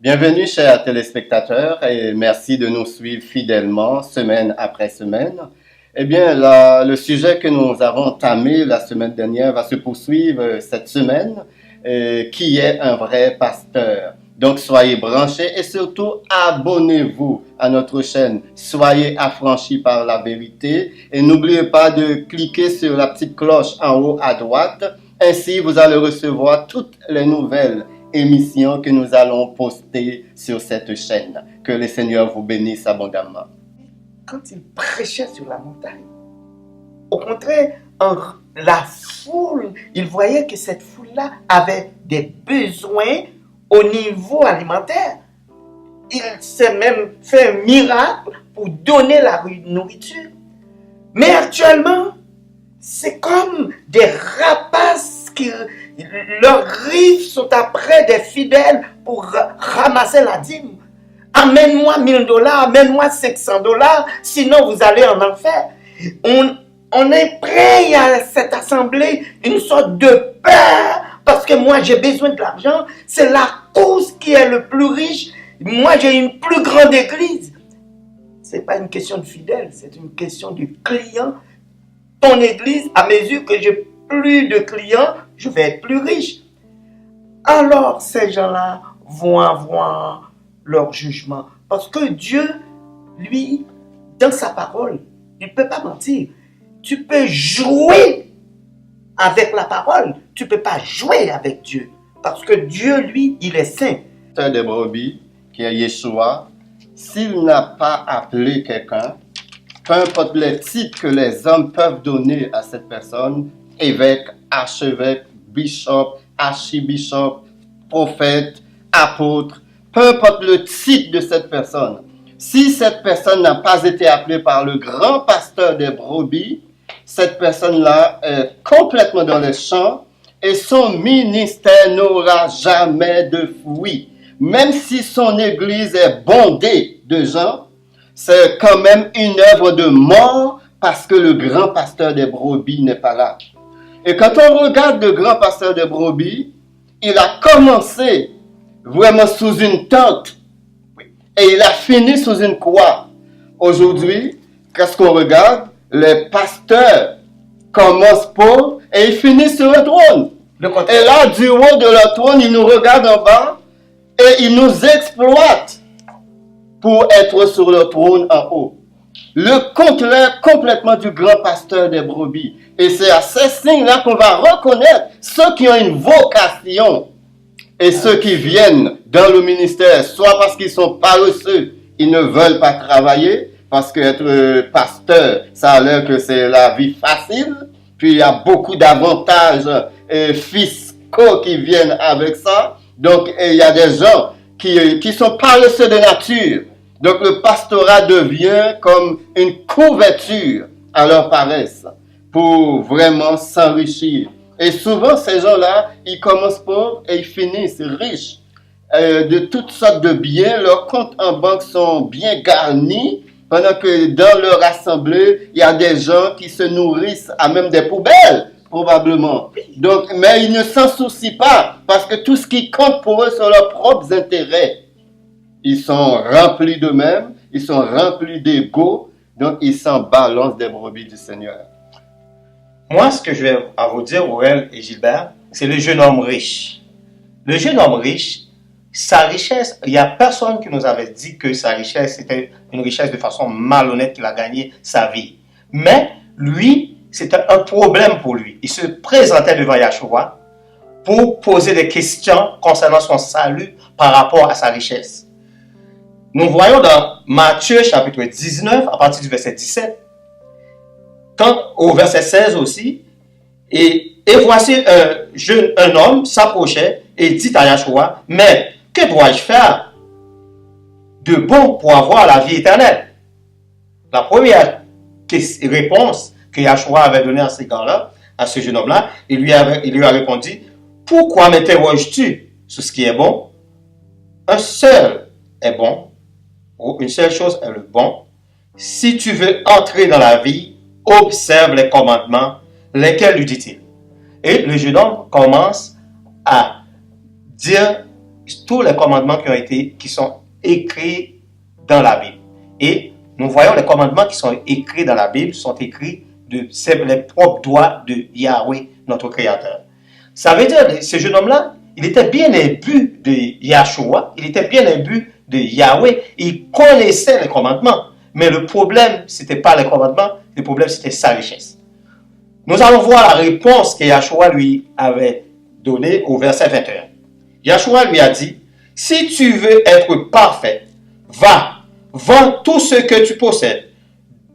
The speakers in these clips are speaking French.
Bienvenue, chers téléspectateurs, et merci de nous suivre fidèlement, semaine après semaine. Eh bien, le sujet que nous avons entamé la semaine dernière va se poursuivre cette semaine, qui est un vrai pasteur. Donc, soyez branchés et surtout, abonnez-vous à notre chaîne. Soyez affranchis par la vérité et n'oubliez pas de cliquer sur la petite cloche en haut à droite. Ainsi, vous allez recevoir toutes les nouvelles émissions que nous allons poster sur cette chaîne. Que le Seigneur vous bénisse abondamment. Quand il prêchait sur la montagne, au contraire, la foule, il voyait que cette foule-là avait des besoins au niveau alimentaire. Il s'est même fait un miracle pour donner la nourriture. Mais actuellement, c'est comme des rapaces qui leurs griffes sont après des fidèles pour ramasser la dîme. Amène-moi $1000, amène-moi $500, sinon vous allez en enfer. On est prêt à cette assemblée, une sorte de peur, parce que moi j'ai besoin de l'argent. C'est la cause qui est le plus riche. Moi j'ai une plus grande église. Ce n'est pas une question de fidèles, c'est une question de clients. Ton église, à mesure que j'ai plus de clients, je vais être plus riche. Alors ces gens-là vont avoir leur jugement. Parce que Dieu, lui, dans sa parole, il ne peut pas mentir. Tu peux jouer avec la parole, tu ne peux pas jouer avec Dieu. Parce que Dieu, lui, il est saint. Pasteur des brebis, qui est Yeshua, s'il n'a pas appelé quelqu'un, peu importe les titres que les hommes peuvent donner à cette personne, évêque, archevêque, bishop, archibishop, prophète, apôtre, peu importe le titre de cette personne, si cette personne n'a pas été appelée par le grand pasteur des brebis, cette personne-là est complètement dans les champs et son ministère n'aura jamais de fruit. Même si son église est bondée de gens, c'est quand même une œuvre de mort parce que le grand pasteur des brebis n'est pas là. Et quand on regarde le grand pasteur des brebis, il a commencé vraiment sous une tente et il a fini sous une croix. Aujourd'hui, qu'est-ce qu'on regarde? Les pasteurs commencent pauvres et ils finissent sur un trône. Et là, du haut de leur trône, ils nous regardent en bas et ils nous exploitent pour être sur le trône en haut. Le contraire complètement du grand pasteur des brebis. Et c'est à ces signes-là qu'on va reconnaître ceux qui ont une vocation et ceux qui viennent dans le ministère, soit parce qu'ils sont paresseux, ils ne veulent pas travailler, parce qu'être pasteur, ça a l'air que c'est la vie facile, puis il y a beaucoup d'avantages fiscaux qui viennent avec ça. Donc il y a des gens qui sont paresseux de nature. Donc le pastorat devient comme une couverture à leur paresse pour vraiment s'enrichir. Et souvent ces gens-là, ils commencent pauvres et ils finissent riches de toutes sortes de biens. Leurs comptes en banque sont bien garnis, pendant que dans leur assemblée, il y a des gens qui se nourrissent à même des poubelles, probablement. Donc, mais ils ne s'en soucient pas, parce que tout ce qui compte pour eux sont leurs propres intérêts. Ils sont remplis d'eux-mêmes, ils sont remplis d'ego, donc ils s'en balancent des brebis du Seigneur. Moi, ce que je vais à vous dire, Aurel et Gilbert, c'est le jeune homme riche. Le jeune homme riche, sa richesse, il n'y a personne qui nous avait dit que sa richesse c'était une richesse de façon malhonnête qu'il a gagné sa vie. Mais lui, c'était un problème pour lui. Il se présentait devant Yahshua pour poser des questions concernant son salut par rapport à sa richesse. Nous voyons dans Matthieu chapitre 19, à partir du verset 17, au verset 16 aussi, et voici un homme s'approchait et dit à Yahshua, mais que dois-je faire de bon pour avoir la vie éternelle? La première réponse que Yahshua avait donnée à ce gars-là, à ce jeune homme-là, il lui a répondu, pourquoi m'interroges-tu sur ce qui est bon? Un seul est bon, ou une seule chose est le bon. Si tu veux entrer dans la vie, observe les commandements, lesquels lui dit-il? Et le jeune homme commence à dire tous les commandements qui sont écrits dans la Bible. Et nous voyons les commandements qui sont écrits dans la Bible sont écrits c'est les propres doigts de Yahweh, notre Créateur. Ça veut dire, ce jeune homme-là, il était bien imbu de Yahshua, il était bien imbu de Yahweh, il connaissait les commandements. Mais le problème, ce n'était pas les commandements, le problème, c'était sa richesse. Nous allons voir la réponse que Yahshua lui avait donnée au verset 21. Yahshua lui a dit, « Si tu veux être parfait, va, vends tout ce que tu possèdes,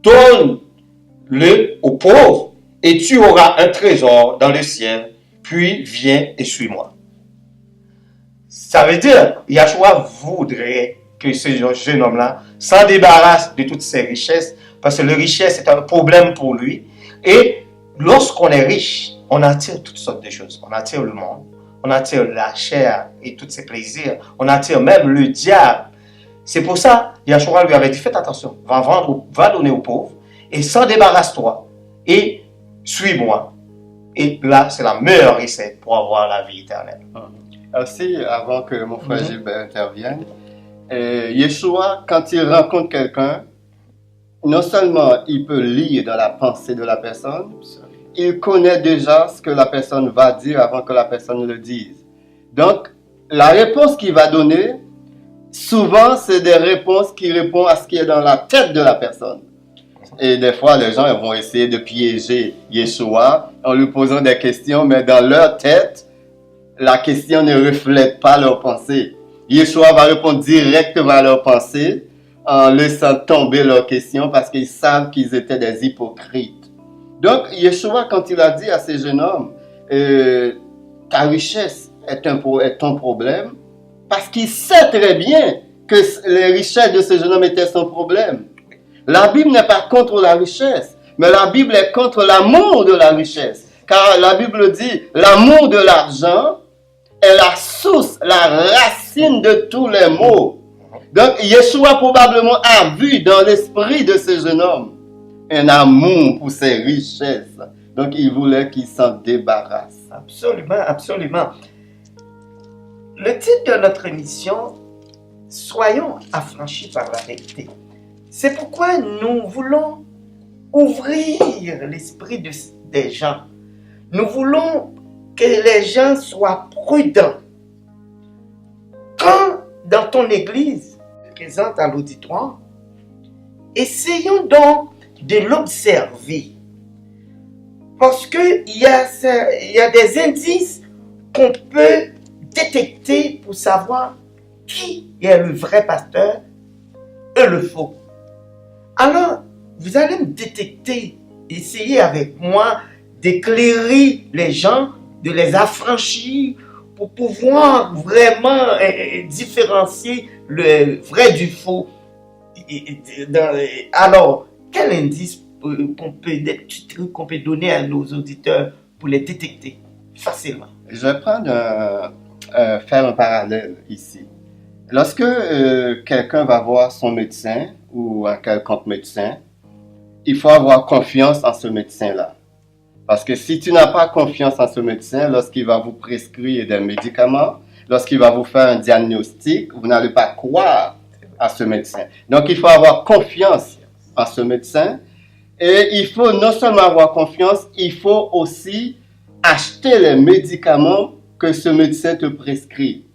donne-le aux pauvres, et tu auras un trésor dans le ciel, puis viens et suis-moi. » Ça veut dire, Yahshua voudrait que ce jeune homme-là s'en débarrasse de toutes ses richesses, parce que la richesse est un problème pour lui. Et lorsqu'on est riche, on attire toutes sortes de choses. On attire le monde, on attire la chair et tous ses plaisirs, on attire même le diable. C'est pour ça, Yahshua lui avait dit, faites attention, va donner aux pauvres, et s'en débarrasse-toi, et suis-moi. Et là, c'est la meilleure recette pour avoir la vie éternelle. Aussi, avant que mon frère Gilbert intervienne, Yeshua, quand il rencontre quelqu'un, non seulement il peut lire dans la pensée de la personne, il connaît déjà ce que la personne va dire avant que la personne le dise. Donc, la réponse qu'il va donner, souvent, c'est des réponses qui répondent à ce qui est dans la tête de la personne. Et des fois, les gens vont essayer de piéger Yeshua en lui posant des questions, mais dans leur tête, la question ne reflète pas leur pensée. Yeshua va répondre directement à leurs pensées en laissant tomber leurs questions parce qu'ils savent qu'ils étaient des hypocrites. Donc, Yeshua, quand il a dit à ces jeunes hommes, ta richesse est ton problème, parce qu'il sait très bien que les richesses de ce jeune homme étaient son problème. La Bible n'est pas contre la richesse, mais la Bible est contre l'amour de la richesse. Car la Bible dit, l'amour de l'argent est la source, la racine de tous les maux. Donc, Yeshua probablement a vu dans l'esprit de ce jeune homme un amour pour ses richesses. Donc, il voulait qu'il s'en débarrasse. Absolument, absolument. Le titre de notre émission, soyons affranchis par la vérité. C'est pourquoi nous voulons ouvrir l'esprit des gens. Nous voulons que les gens soient prudents. Quand dans ton église, présente à l'auditoire, essayons donc de l'observer. Parce qu'il y a des indices qu'on peut détecter pour savoir qui est le vrai pasteur et le faux. Alors, vous allez me détecter, essayer avec moi d'éclairer les gens, de les affranchir pour pouvoir vraiment différencier le vrai du faux. Alors, quel indice des petits trucs qu'on peut donner à nos auditeurs pour les détecter facilement? Je vais faire un parallèle ici. Lorsque quelqu'un va voir son médecin ou un quelconque médecin, il faut avoir confiance en ce médecin-là. Parce que si tu n'as pas confiance en ce médecin, lorsqu'il va vous prescrire des médicaments, lorsqu'il va vous faire un diagnostic, vous n'allez pas croire à ce médecin. Donc, il faut avoir confiance en ce médecin. Et il faut non seulement avoir confiance, il faut aussi acheter les médicaments que ce médecin te prescrit.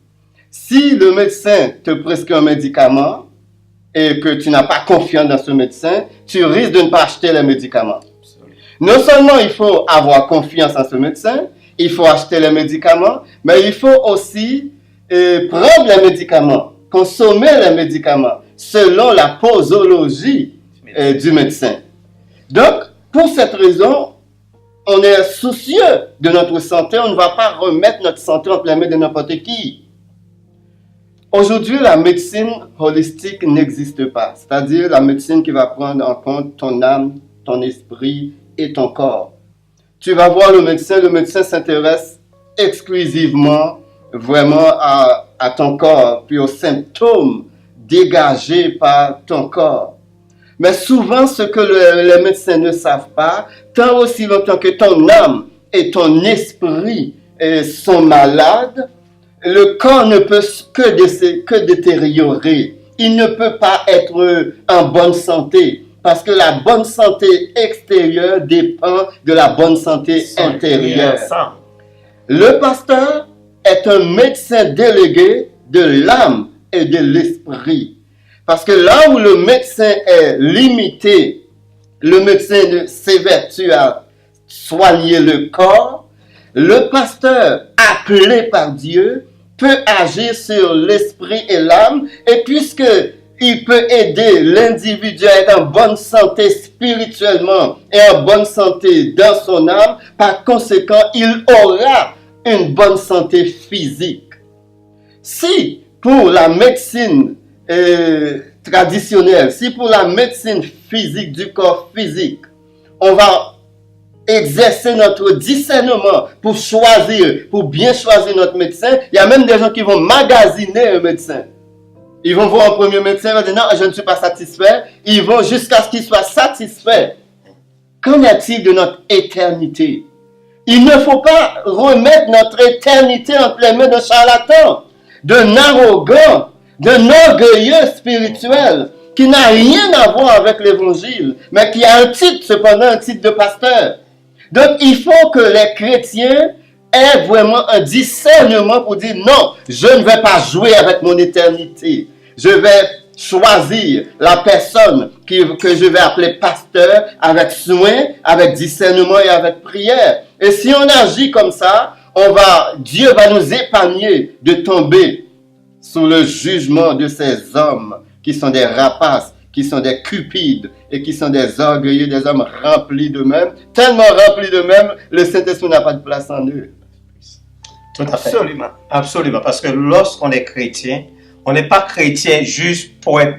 Si le médecin te prescrit un médicament et que tu n'as pas confiance dans ce médecin, tu risques de ne pas acheter les médicaments. Non seulement il faut avoir confiance en ce médecin, il faut acheter les médicaments, mais il faut aussi prendre les médicaments, consommer les médicaments selon la posologie du médecin. Donc, pour cette raison, on est soucieux de notre santé, on ne va pas remettre notre santé entre les mains de n'importe qui. Aujourd'hui, la médecine holistique n'existe pas, c'est-à-dire la médecine qui va prendre en compte ton âme, ton esprit et ton corps. Tu vas voir le médecin s'intéresse exclusivement vraiment à ton corps, puis aux symptômes dégagés par ton corps. Mais souvent, ce que les médecins ne savent pas, tant aussi longtemps que ton âme et ton esprit sont malades, le corps ne peut que détériorer. Il ne peut pas être en bonne santé. Parce que la bonne santé extérieure dépend de la bonne santé intérieure. Le pasteur est un médecin délégué de l'âme et de l'esprit. Parce que là où le médecin est limité, le médecin ne s'évertue à soigner le corps, le pasteur appelé par Dieu peut agir sur l'esprit et l'âme, et puisque il peut aider l'individu à être en bonne santé spirituellement et en bonne santé dans son âme, par conséquent, il aura une bonne santé physique. Si pour la médecine traditionnelle, si pour la médecine physique du corps physique, on va exercer notre discernement pour choisir, pour bien choisir notre médecin, il y a même des gens qui vont magasiner un médecin. Ils vont voir un premier médecin, ils vont dire non, je ne suis pas satisfait. Ils vont jusqu'à ce qu'ils soient satisfaits. Qu'en est-il de notre éternité? Il ne faut pas remettre notre éternité entre les mains d'un charlatan, d'un arrogant, d'un orgueilleux spirituel qui n'a rien à voir avec l'évangile, mais qui a un titre, cependant, un titre de pasteur. Donc, il faut que les chrétiens aient vraiment un discernement pour dire non, je ne vais pas jouer avec mon éternité. Je vais choisir la personne que je vais appeler pasteur avec soin, avec discernement et avec prière. Et si on agit comme ça, Dieu va nous épargner de tomber sous le jugement de ces hommes qui sont des rapaces, qui sont des cupides et qui sont des orgueilleux, des hommes remplis d'eux-mêmes, tellement remplis d'eux-mêmes, le Saint-Esprit n'a pas de place en eux. Tout à fait. Absolument. Absolument. Parce que lorsqu'on est chrétien, on n'est pas chrétien juste pour être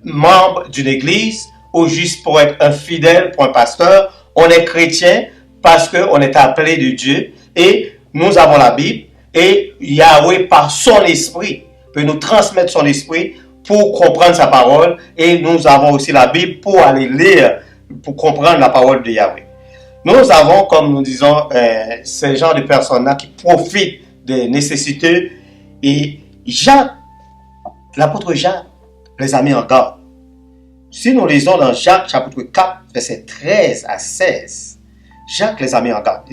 membre d'une église ou juste pour être un fidèle, pour un pasteur. On est chrétien parce qu'on est appelé de Dieu et nous avons la Bible et Yahweh, par son esprit, peut nous transmettre son esprit pour comprendre sa parole, et nous avons aussi la Bible pour aller lire, pour comprendre la parole de Yahweh. Nous avons, comme nous disons, ces genres de personnes-là qui profitent des nécessités, et Jacques, l'apôtre Jacques, les a mis en garde. Si nous lisons dans Jacques chapitre 4, versets 13 à 16, Jacques les a mis en garde.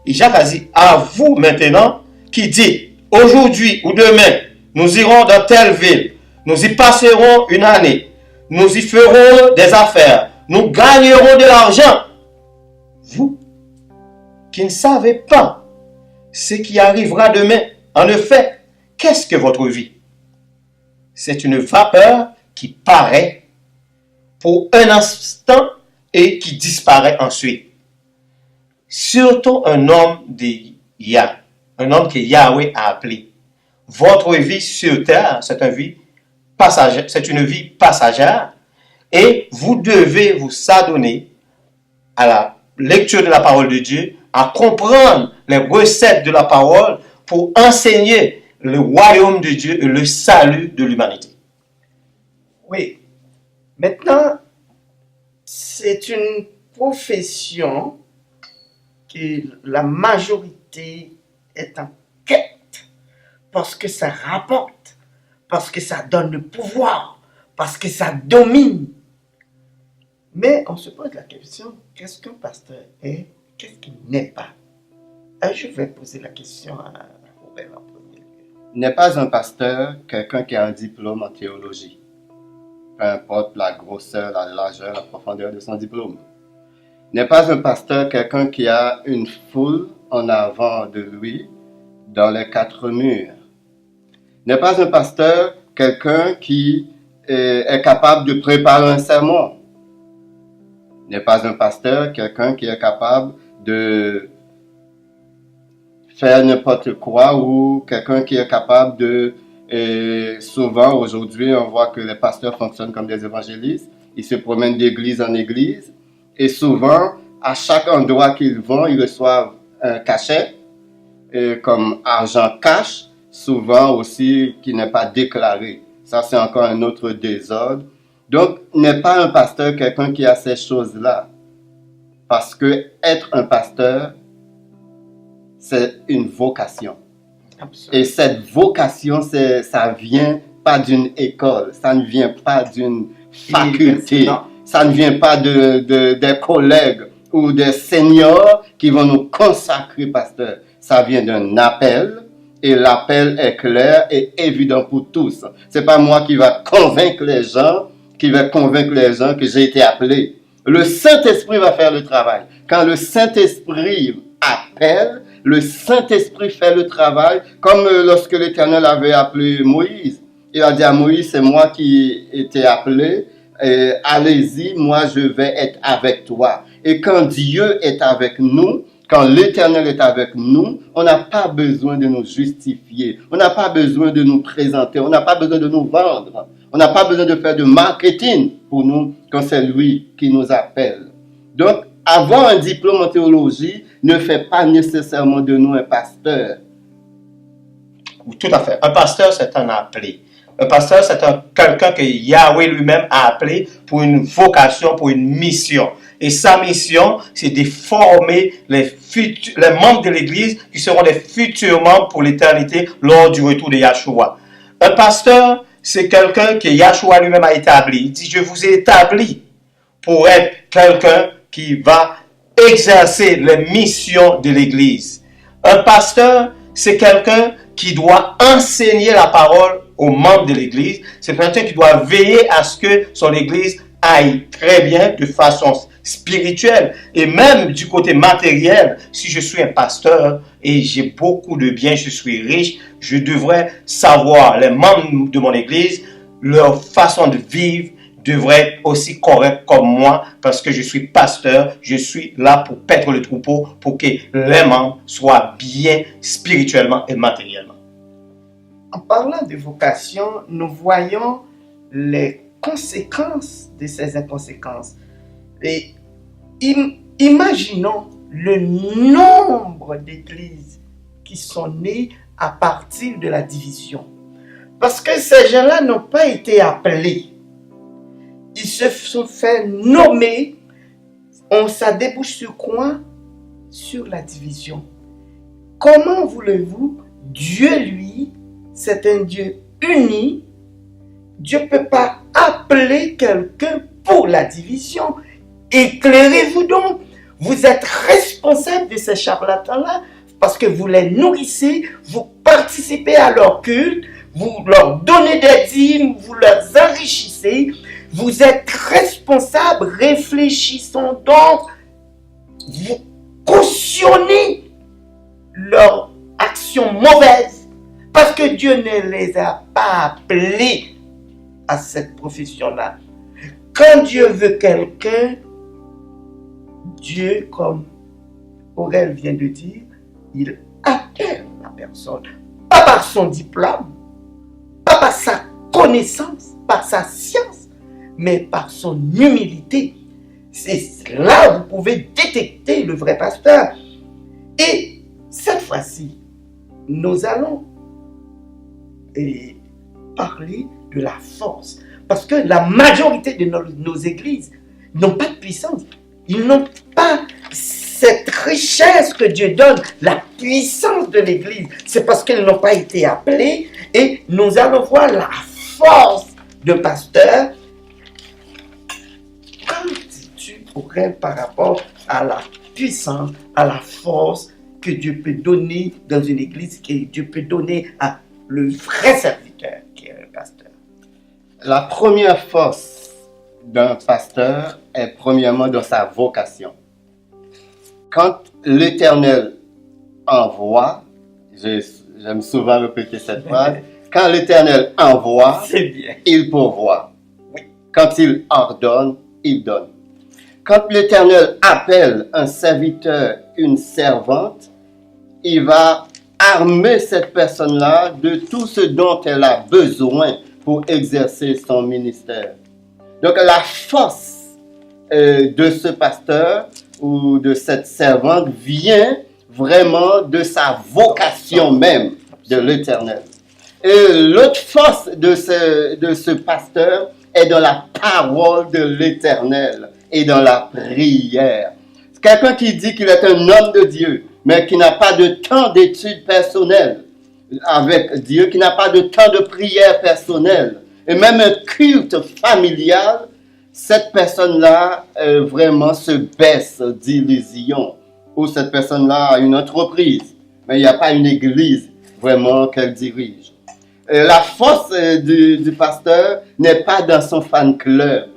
Et Jacques a dit, à vous maintenant, qui dit, aujourd'hui ou demain, nous irons dans telle ville, nous y passerons une année, nous y ferons des affaires, nous gagnerons de l'argent. Vous, qui ne savez pas ce qui arrivera demain, en effet, qu'est-ce que votre vie? C'est une vapeur qui paraît pour un instant et qui disparaît ensuite. Surtout un homme de Yah, un homme que Yahweh a appelé. Votre vie sur terre, c'est une vie passagère, et vous devez vous adonner à la lecture de la parole de Dieu, à comprendre les recettes de la parole pour enseigner le royaume de Dieu et le salut de l'humanité. Oui. Maintenant, c'est une profession que la majorité est en quête parce que ça rapporte, parce que ça donne le pouvoir, parce que ça domine. Mais on se pose la question, qu'est-ce qu'un pasteur est, qu'est-ce qu'il n'est pas? Je vais poser la question à Robert en premier lieu. N'est pas un pasteur quelqu'un qui a un diplôme en théologie. Peu importe la grosseur, la largeur, la profondeur de son diplôme. N'est pas un pasteur quelqu'un qui a une foule en avant de lui dans les quatre murs. N'est pas un pasteur quelqu'un qui est capable de préparer un sermon. N'est pas un pasteur quelqu'un qui est capable de faire n'importe quoi ou quelqu'un qui est capable de... souvent, aujourd'hui, on voit que les pasteurs fonctionnent comme des évangélistes. Ils se promènent d'église en église. Et souvent, à chaque endroit qu'ils vont, ils reçoivent un cachet, comme argent cash, souvent aussi qui n'est pas déclaré. Ça, c'est encore un autre désordre. Donc, n'est pas un pasteur quelqu'un qui a ces choses-là. Parce que être un pasteur, c'est une vocation. Et cette vocation, ça vient pas d'une école, ça ne vient pas d'une faculté, ça ne vient pas des collègues ou des seniors qui vont nous consacrer, pasteur. Ça vient d'un appel, et l'appel est clair et évident pour tous. C'est pas moi qui va convaincre les gens, que j'ai été appelé. Le Saint-Esprit va faire le travail. Quand le Saint-Esprit appelle, le Saint-Esprit fait le travail, comme lorsque l'Éternel avait appelé Moïse. Il a dit à Moïse, c'est moi qui étais appelé, allez-y, moi je vais être avec toi. Et quand Dieu est avec nous, quand l'Éternel est avec nous, on n'a pas besoin de nous justifier, on n'a pas besoin de nous présenter, on n'a pas besoin de nous vendre, on n'a pas besoin de faire de marketing pour nous quand c'est lui qui nous appelle. Donc, avoir un diplôme en théologie ne fait pas nécessairement de nous un pasteur. Tout à fait. Un pasteur, c'est un appelé. Un pasteur, c'est quelqu'un que Yahweh lui-même a appelé pour une vocation, pour une mission. Et sa mission, c'est de former les membres de l'Église qui seront les futurs membres pour l'éternité lors du retour de Yahshua. Un pasteur, c'est quelqu'un que Yahshua lui-même a établi. Il dit, je vous ai établi pour être quelqu'un qui va exercer les missions de l'Église. Un pasteur, c'est quelqu'un qui doit enseigner la parole aux membres de l'Église. C'est quelqu'un qui doit veiller à ce que son Église aille très bien de façon spirituelle. Et même du côté matériel, si je suis un pasteur et j'ai beaucoup de biens, je suis riche, je devrais savoir, les membres de mon Église, leur façon de vivre devrait être aussi correcte comme moi, parce que je suis pasteur, je suis là pour paître le troupeau, pour que les membres soient bien spirituellement et matériellement. En parlant de vocation, nous voyons les conséquences de ces inconséquences. Et imaginons le nombre d'églises qui sont nées à partir de la division. Parce que ces gens-là n'ont pas été appelés. Ils se sont fait nommer. Ça débouche sur quoi? Sur la division. Comment voulez-vous? Dieu, lui, c'est un Dieu uni. Dieu ne peut pas appeler quelqu'un pour la division. Éclairez-vous donc. Vous êtes responsable de ces charlatans-là parce que vous les nourrissez, vous participez à leur culte, vous leur donnez des dîmes, vous leur enrichissez. Vous êtes responsable. Réfléchissons donc. Vous cautionnez leur action mauvaise parce que Dieu ne les a pas appelés à cette profession-là. Quand Dieu veut quelqu'un, Dieu, comme Aurel vient de dire, il appelle la personne. Pas par son diplôme, pas par sa connaissance, par sa science, mais par son humilité. C'est là où vous pouvez détecter le vrai pasteur. Et cette fois-ci, nous allons parler de la force. Parce que la majorité de nos églises n'ont pas de puissance. Ils n'ont pas cette richesse que Dieu donne, la puissance de l'église. C'est parce qu'ils n'ont pas été appelés. Et nous allons voir la force de pasteur. Qu'en dis-tu pour elle par rapport à la puissance, à la force que Dieu peut donner dans une église, que Dieu peut donner à le vrai serviteur qui est le pasteur? La première force d'un pasteur est premièrement dans sa vocation. Quand l'Éternel envoie, j'aime souvent répéter cette phrase, quand l'Éternel envoie, il pourvoit. Oui. Quand il ordonne, il donne. Quand l'Éternel appelle un serviteur, une servante, il va armer cette personne-là de tout ce dont elle a besoin pour exercer son ministère. Donc la force de ce pasteur ou de cette servante vient vraiment de sa vocation même de l'Éternel. Et l'autre force de ce pasteur est dans la parole de l'Éternel et dans la prière. C'est quelqu'un qui dit qu'il est un homme de Dieu, mais qui n'a pas de temps d'études personnelles. avec Dieu, qui n'a pas de temps de prière personnelle, et même un culte familial, cette personne-là vraiment se baisse d'illusion. Ou cette personne-là a une entreprise, mais il n'y a pas une église vraiment qu'elle dirige. La force du pasteur n'est pas dans son fan club.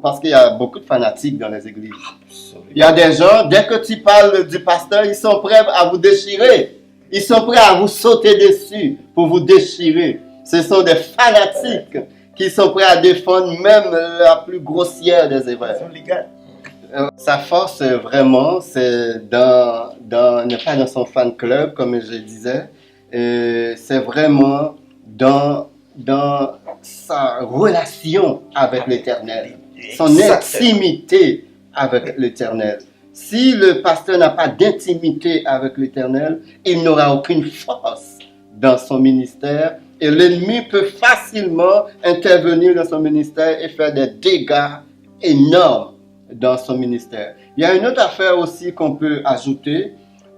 Parce qu'il y a beaucoup de fanatiques dans les églises. Il y a des gens, dès que tu parles du pasteur, ils sont prêts à vous déchirer. Ils sont prêts à vous sauter dessus pour vous déchirer. Ce sont des fanatiques qui sont prêts à défendre même la plus grossière des erreurs. Sa force vraiment, c'est n'est pas dans son fan club, comme je disais. C'est vraiment dans sa relation avec l'Éternel, son intimité avec l'Éternel. Si le pasteur n'a pas d'intimité avec l'Éternel, il n'aura aucune force dans son ministère et l'ennemi peut facilement intervenir dans son ministère et faire des dégâts énormes dans son ministère. Il y a une autre affaire aussi qu'on peut ajouter.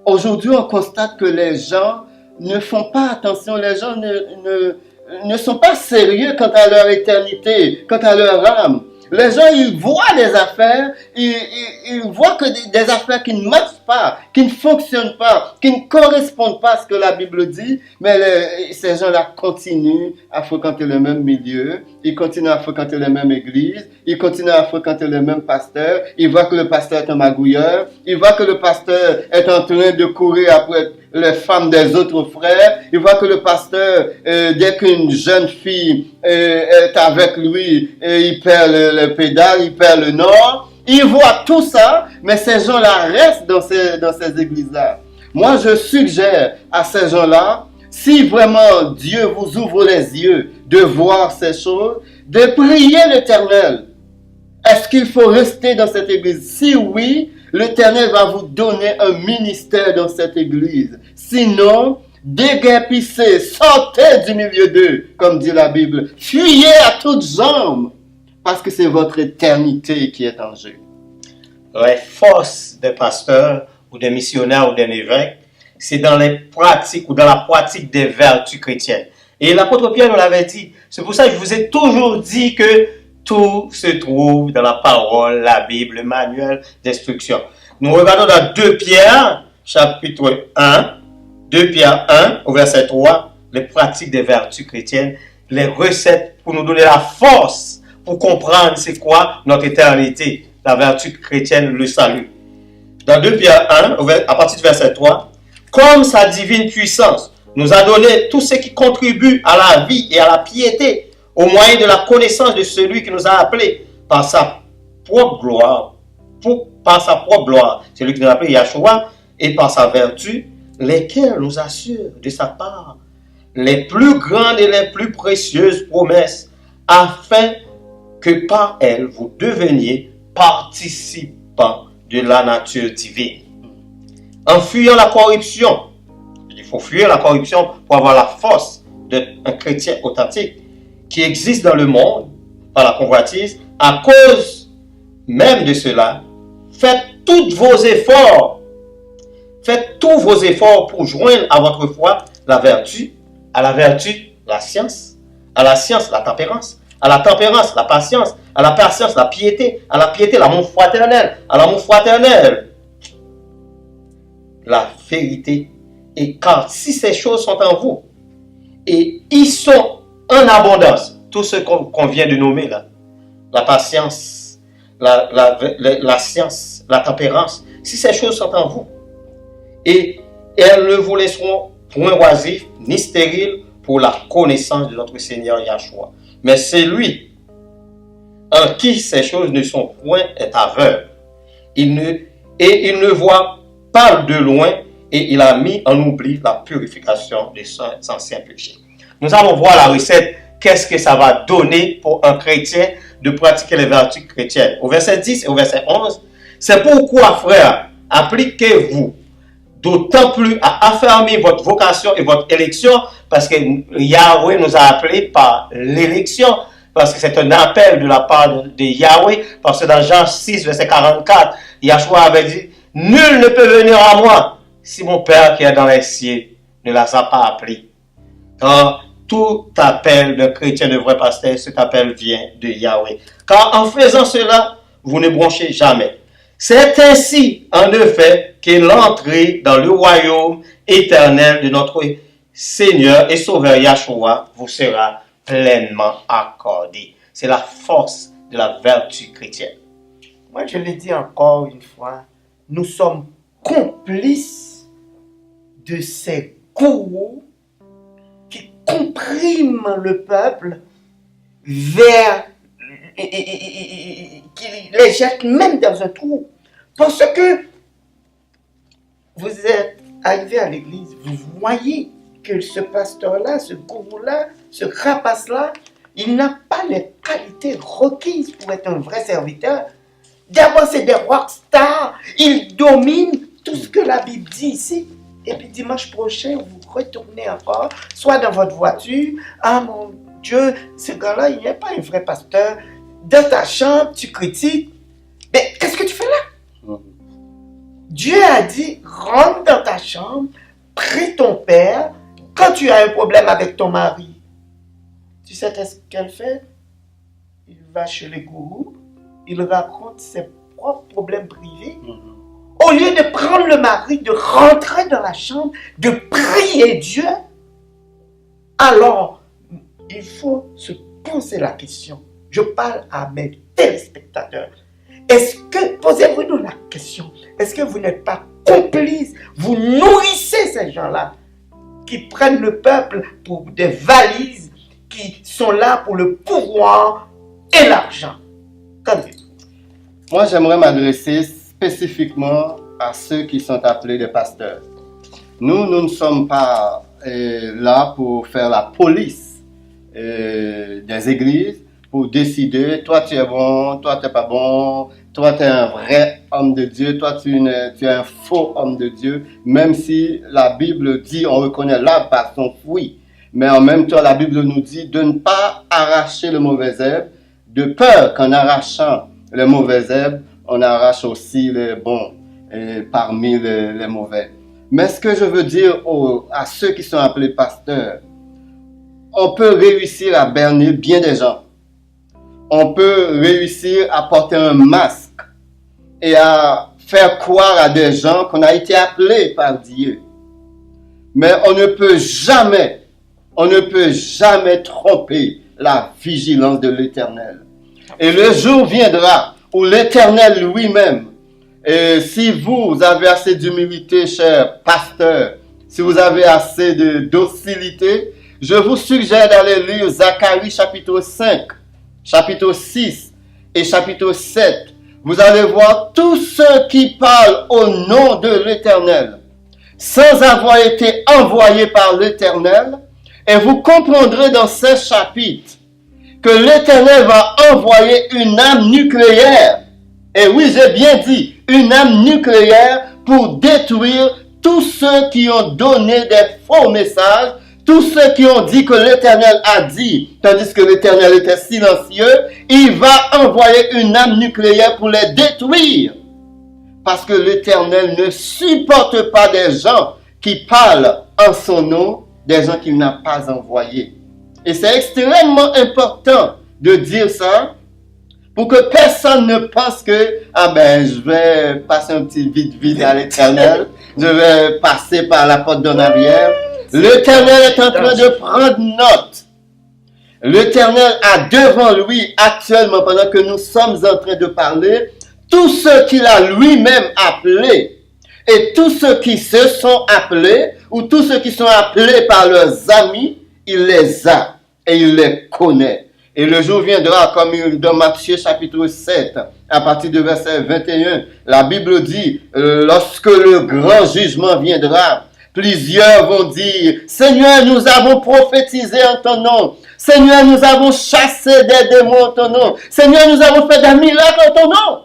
Aujourd'hui, on constate que les gens ne font pas attention, les gens ne sont pas sérieux quant à leur éternité, quant à leur âme. Les gens, ils voient des affaires, ils voient que des affaires qui ne marchent pas, qui ne fonctionnent pas, qui ne correspondent pas à ce que la Bible dit, mais ces gens-là continuent à fréquenter le même milieu, ils continuent à fréquenter les mêmes églises, ils continuent à fréquenter le même pasteur, ils voient que le pasteur est un magouilleur, ils voient que le pasteur est en train de courir après les femmes des autres frères, il voit que le pasteur, dès qu'une jeune fille est avec lui, il perd le pédale, il perd le nord. Il voit tout ça, mais ces gens-là restent dans ces églises-là. Moi, je suggère à ces gens-là, si vraiment Dieu vous ouvre les yeux de voir ces choses, de prier l'Éternel. Est-ce qu'il faut rester dans cette église? Si oui, l'Éternel va vous donner un ministère dans cette église. Sinon, déguerpissez, sortez du milieu d'eux, comme dit la Bible. Fuyez à toutes jambes, parce que c'est votre éternité qui est en jeu. Les forces des pasteurs, ou des missionnaires, ou des évêques, c'est dans les pratiques, ou dans la pratique des vertus chrétiennes. Et l'apôtre Pierre nous l'avait dit. C'est pour ça que je vous ai toujours dit que tout se trouve dans la parole, la Bible, le manuel d'instruction. Nous regardons dans 2 Pierre, chapitre 1, 2 Pierre 1, au verset 3, les pratiques des vertus chrétiennes, les recettes pour nous donner la force pour comprendre c'est quoi notre éternité, la vertu chrétienne, le salut. Dans 2 Pierre 1, à partir du verset 3, comme sa divine puissance nous a donné tout ce qui contribue à la vie et à la piété, au moyen de la connaissance de celui qui nous a appelés par sa propre gloire, celui qui nous a appelés Yahshua, et par sa vertu, lesquels nous assurent de sa part les plus grandes et les plus précieuses promesses, afin que par elles vous deveniez participants de la nature divine. En fuyant la corruption, il faut fuir la corruption pour avoir la force d'un chrétien authentique qui existe dans le monde par la convoitise, à cause même de cela, faites tous vos efforts pour joindre à votre foi la vertu, à la vertu la science, à la science la tempérance, à la tempérance la patience, à la patience la piété, à la piété l'amour fraternel, à l'amour fraternel la vérité. Et car si ces choses sont en vous, et ils sont en abondance, tout ce qu'on vient de nommer là, la patience, la science, la tempérance, si ces choses sont en vous, et elles ne vous laisseront point oisifs ni stériles pour la connaissance de notre Seigneur Yahshua. Mais c'est lui en qui ces choses ne sont point est aveugle. Il ne voit pas de loin, et il a mis en oubli la purification des anciens péchés. Nous allons voir la recette. Qu'est-ce que ça va donner pour un chrétien de pratiquer les vertus chrétiennes? Au verset 10 et au verset 11, c'est pourquoi, frères, appliquez-vous d'autant plus à affermir votre vocation et votre élection, parce que Yahweh nous a appelés par l'élection, parce que c'est un appel de la part de Yahweh, parce que dans Jean 6, verset 44, Yahshua avait dit, nul ne peut venir à moi si mon Père qui est dans les cieux ne les a pas appelés. Car tout appel de chrétien, de vrai pasteur, cet appel vient de Yahweh. Car en faisant cela, vous ne bronchez jamais. C'est ainsi, en effet, que l'entrée dans le royaume éternel de notre Seigneur et Sauveur Yahshua vous sera pleinement accordée. C'est la force de la vertu chrétienne. Moi, je le dis encore une fois, nous sommes complices de ces gourous qui compriment le peuple vers qui les jettent même dans un trou. Parce que vous êtes arrivé à l'église, vous voyez que ce pasteur-là, ce gourou-là, ce rapace-là, il n'a pas les qualités requises pour être un vrai serviteur. D'abord, c'est des rockstars. Ils dominent tout ce que la Bible dit ici. Et puis dimanche prochain, vous retournez encore, soit dans votre voiture. Ah mon Dieu, ce gars-là, il n'est pas un vrai pasteur. Dans ta chambre, tu critiques. Mais qu'est-ce que tu fais là? Dieu a dit, rentre dans ta chambre, prie ton père. Quand tu as un problème avec ton mari, tu sais qu'est-ce qu'elle fait? Il va chez les gourous. Il raconte ses propres problèmes privés. Au lieu de prendre le mari, de rentrer dans la chambre, de prier Dieu, alors il faut se poser la question. Je parle à mes téléspectateurs. Posez-vous la question, est-ce que vous n'êtes pas complices? Vous nourrissez ces gens-là qui prennent le peuple pour des valises, qui sont là pour le pouvoir et l'argent. Moi, j'aimerais m'adresser spécifiquement à ceux qui sont appelés des pasteurs. Nous ne sommes pas là pour faire la police des églises, pour décider, toi tu es bon, toi tu n'es pas bon, toi tu es un vrai homme de Dieu, toi tu es un faux homme de Dieu, même si la Bible dit, on reconnaît l'arbre par son fruit. Mais en même temps, la Bible nous dit de ne pas arracher le mauvais herbe, de peur qu'en arrachant les mauvais herbes, on arrache aussi les bons parmi les mauvais. Mais ce que je veux dire à ceux qui sont appelés pasteurs, on peut réussir à berner bien des gens. On peut réussir à porter un masque et à faire croire à des gens qu'on a été appelés par Dieu. Mais on ne peut jamais tromper la vigilance de l'Éternel. Et le jour viendra où l'Éternel lui-même, et si vous avez assez d'humilité, cher pasteur, si vous avez assez de docilité, je vous suggère d'aller lire Zacharie chapitre 5, chapitre 6 et chapitre 7. Vous allez voir tous ceux qui parlent au nom de l'Éternel, sans avoir été envoyés par l'Éternel, et vous comprendrez dans ces chapitres que l'Éternel va envoyer une âme nucléaire. Et oui, j'ai bien dit, une âme nucléaire pour détruire tous ceux qui ont donné des faux messages, tous ceux qui ont dit que l'Éternel a dit, tandis que l'Éternel était silencieux. Il va envoyer une âme nucléaire pour les détruire. Parce que l'Éternel ne supporte pas des gens qui parlent en son nom, des gens qu'il n'a pas envoyés. Et c'est extrêmement important de dire ça pour que personne ne pense que je vais passer un petit vite à l'Éternel, je vais passer par la porte d'en arrière. L'Éternel est en train de prendre note. L'Éternel a devant lui actuellement, pendant que nous sommes en train de parler, tous ceux qu'il a lui-même appelés et tous ceux qui se sont appelés ou tous ceux qui sont appelés par leurs amis, il les a et il les connaît. Et le jour viendra, comme dans Matthieu chapitre 7, à partir du verset 21, la Bible dit, lorsque le grand jugement viendra, plusieurs vont dire, Seigneur, nous avons prophétisé en ton nom. Seigneur, nous avons chassé des démons en ton nom. Seigneur, nous avons fait des miracles en ton nom.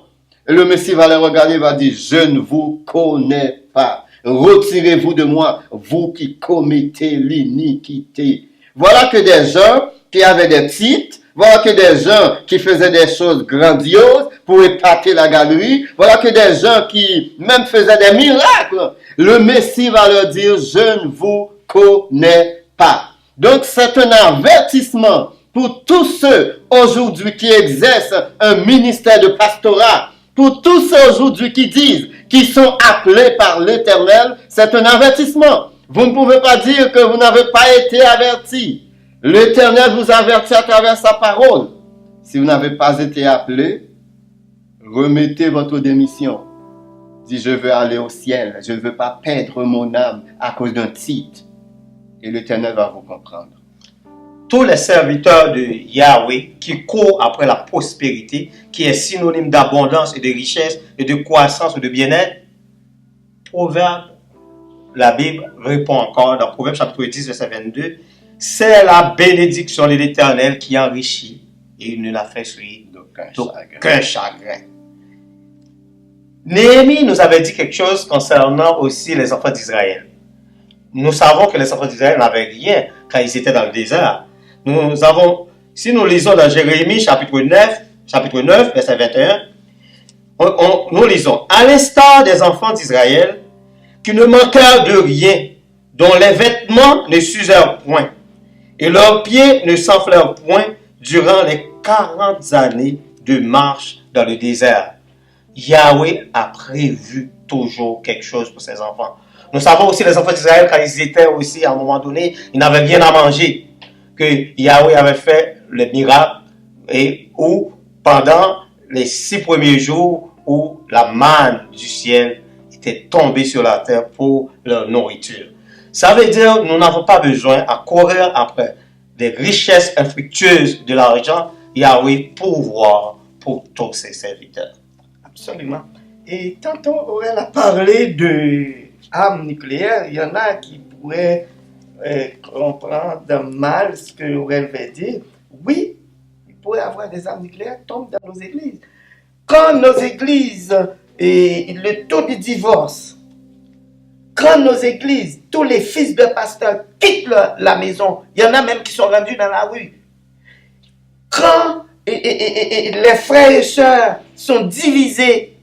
Et le Messie va les regarder et va dire, je ne vous connais pas. Retirez-vous de moi, vous qui commettez l'iniquité. Voilà que des gens qui avaient des titres, voilà que des gens qui faisaient des choses grandioses pour épater la galerie, voilà que des gens qui même faisaient des miracles. Le Messie va leur dire, je ne vous connaît pas. Donc c'est un avertissement pour tous ceux aujourd'hui qui exercent un ministère de pastorat, pour tous ceux aujourd'hui qui disent qu'ils sont appelés par l'Éternel, c'est un avertissement. Vous ne pouvez pas dire que vous n'avez pas été averti. L'Éternel vous avertit à travers sa parole. Si vous n'avez pas été appelé, remettez votre démission. Dites, je veux aller au ciel, je ne veux pas perdre mon âme à cause d'un titre. Et l'Éternel va vous comprendre. Tous les serviteurs de Yahweh qui courent après la prospérité, qui est synonyme d'abondance et de richesse et de croissance ou de bien-être, Proverbe, la Bible répond encore dans Proverbe chapitre 10, verset 22, c'est la bénédiction de l'Éternel qui enrichit et il ne la fait suivre d'aucun chagrin. Néhémie nous avait dit quelque chose concernant aussi les enfants d'Israël. Nous savons que les enfants d'Israël n'avaient rien quand ils étaient dans le désert. Si nous lisons dans Jérémie chapitre 9, verset 21, nous lisons, à l'instar des enfants d'Israël qui ne manquèrent de rien, dont les vêtements ne s'usèrent point, et leurs pieds ne s'enflèrent point durant les 40 années de marche dans le désert. Yahweh a prévu toujours quelque chose pour ses enfants. Nous savons aussi les enfants d'Israël, quand ils étaient aussi à un moment donné, ils n'avaient rien à manger. Que Yahweh avait fait le miracle et où pendant les 6 premiers jours où la manne du ciel était tombée sur la terre pour leur nourriture. Ça veut dire que nous n'avons pas besoin à courir après des richesses infructueuses de l'argent. Yahweh pourvoit pour tous ses serviteurs. Absolument. Et tantôt, Aurel a parlé de armes nucléaires. Il y en a qui pourraient comprendre mal ce que Aurel veut dire. Oui, il pourrait y avoir des armes nucléaires qui tombent dans nos églises. Quand nos églises, le taux de divorce, quand nos églises, tous les fils de pasteurs quittent la maison, il y en a même qui sont rendus dans la rue. Quand les frères et sœurs sont divisés,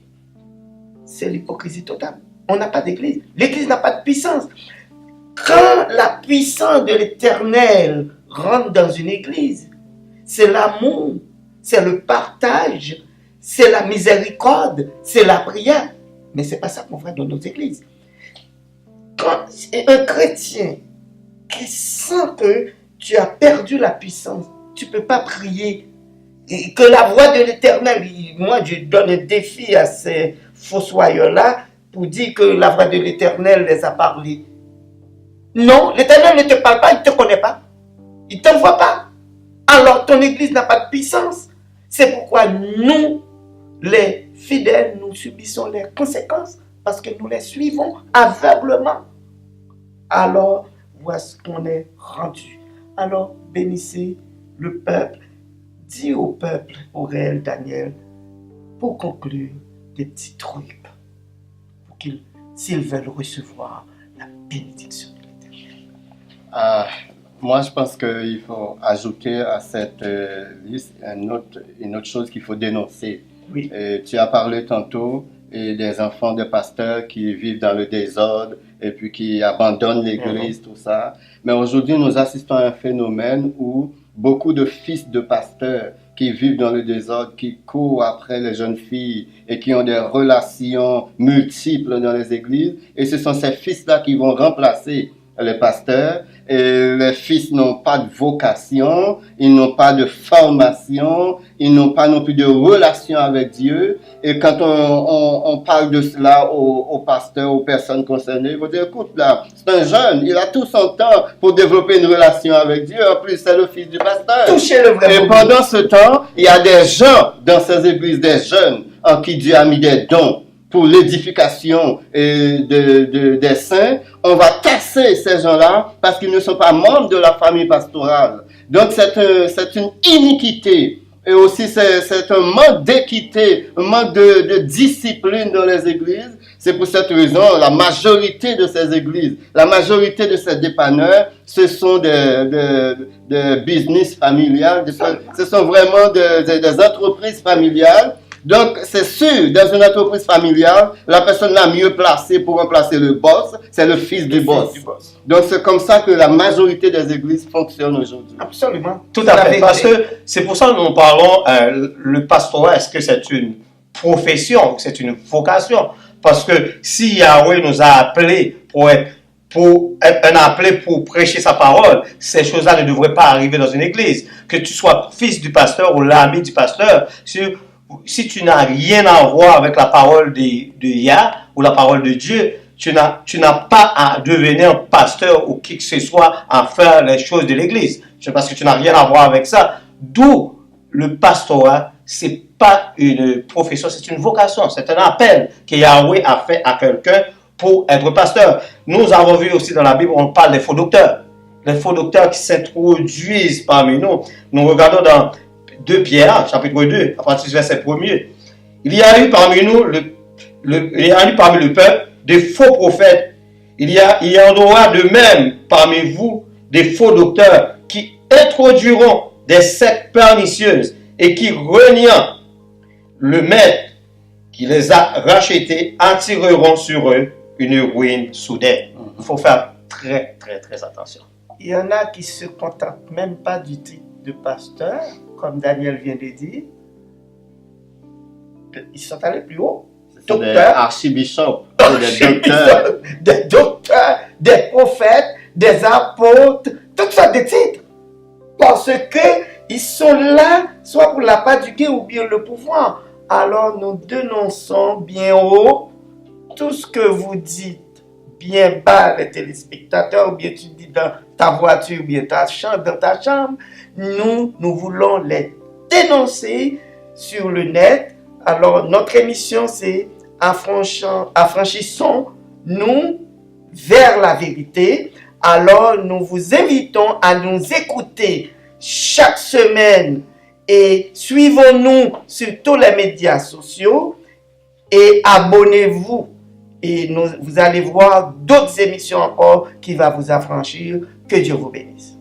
c'est l'hypocrisie totale. On n'a pas d'église. L'église n'a pas de puissance. Quand la puissance de l'Éternel rentre dans une église, c'est l'amour, c'est le partage, c'est la miséricorde, c'est la prière. Mais ce n'est pas ça qu'on fait dans nos églises. Quand un chrétien qui sent que tu as perdu la puissance, tu ne peux pas prier, et que la voix de l'Éternel, moi je donne un défi à ces fossoyeurs-là pour dire que la voix de l'Éternel les a parlé. Non, l'Éternel ne te parle pas, il ne te connaît pas. Il ne t'envoie pas. Alors ton église n'a pas de puissance. C'est pourquoi nous, les fidèles, nous subissons les conséquences parce que nous les suivons aveuglement. Alors, voici qu'on est rendu. Alors, bénissez le peuple. Dis au peuple, Aurel, Daniel, pour conclure, des petits trucs pour qu'ils, s'ils veulent recevoir la bénédiction. Moi, je pense qu'il faut ajouter à cette liste une autre chose qu'il faut dénoncer. Oui. Tu as parlé tantôt des enfants de pasteurs qui vivent dans le désordre et puis qui abandonnent l'église, tout ça. Mais aujourd'hui, nous assistons à un phénomène où beaucoup de fils de pasteurs qui vivent dans le désordre, qui courent après les jeunes filles et qui ont des relations multiples dans les églises. Et ce sont ces fils-là qui vont remplacer les pasteurs. Et les fils n'ont pas de vocation, ils n'ont pas de formation, ils n'ont pas non plus de relation avec Dieu. Et quand on parle de cela aux pasteurs, aux personnes concernées, ils vont dire, écoute là, c'est un jeune, il a tout son temps pour développer une relation avec Dieu. En plus, c'est le fils du pasteur. Touchez le vrai. Et pendant ce temps, il y a des gens dans ces églises, des jeunes en qui Dieu a mis des dons pour l'édification des saints. On va tasser ces gens-là parce qu'ils ne sont pas membres de la famille pastorale. Donc c'est une iniquité. Et aussi c'est un manque d'équité, un manque de discipline dans les églises. C'est pour cette raison, la majorité de ces églises, la majorité de ces dépanneurs, ce sont des business familiales, ce sont vraiment des entreprises familiales Donc, c'est sûr, dans une entreprise familiale, la personne la mieux placée pour remplacer le boss, c'est le fils du boss. Donc, c'est comme ça que la majorité des églises fonctionnent aujourd'hui. Absolument. Tout à fait. Parce que c'est pour ça que nous parlons, le pastorat, est-ce que c'est une profession, c'est une vocation? Parce que si Yahweh nous a appelés pour être un appelé pour prêcher sa parole, ces choses-là ne devraient pas arriver dans une église. Que tu sois fils du pasteur ou l'ami du pasteur, si tu n'as rien à voir avec la parole de Yah ou la parole de Dieu, tu n'as pas à devenir pasteur ou qui que ce soit à faire les choses de l'église. Parce que tu n'as rien à voir avec ça. D'où le pastorat, c'est pas une profession, c'est une vocation, c'est un appel que Yahweh a fait à quelqu'un pour être pasteur. Nous avons vu aussi dans la Bible, on parle des faux docteurs. Les faux docteurs qui s'introduisent parmi nous. Nous regardons dans 2 Pierre, chapitre 2, à partir du verset 1er. Il y a eu parmi nous, il y a eu parmi le peuple des faux prophètes. Il y en aura de même parmi vous des faux docteurs qui introduiront des sectes pernicieuses et qui, reniant le maître qui les a rachetés, attireront sur eux une ruine soudaine. Il faut faire très, très, très attention. Il y en a qui ne se contentent même pas du titre de pasteur, comme Daniel vient de dire. Ils sont allés plus haut. Des archibishops, des docteurs. Des docteurs, des prophètes, des apôtres, toutes sortes de titres. Parce qu'ils sont là, soit pour la part du gain ou bien le pouvoir. Alors nous dénonçons bien haut tout ce que vous dites bien bas, les téléspectateurs, ou bien tu dis dans ta voiture, ou bien dans ta chambre. Nous voulons les dénoncer sur le net. Alors notre émission c'est Affranchissons-nous vers la vérité. Alors nous vous invitons à nous écouter chaque semaine et suivons-nous sur tous les médias sociaux et abonnez-vous et vous allez voir d'autres émissions encore qui vont vous affranchir. Que Dieu vous bénisse.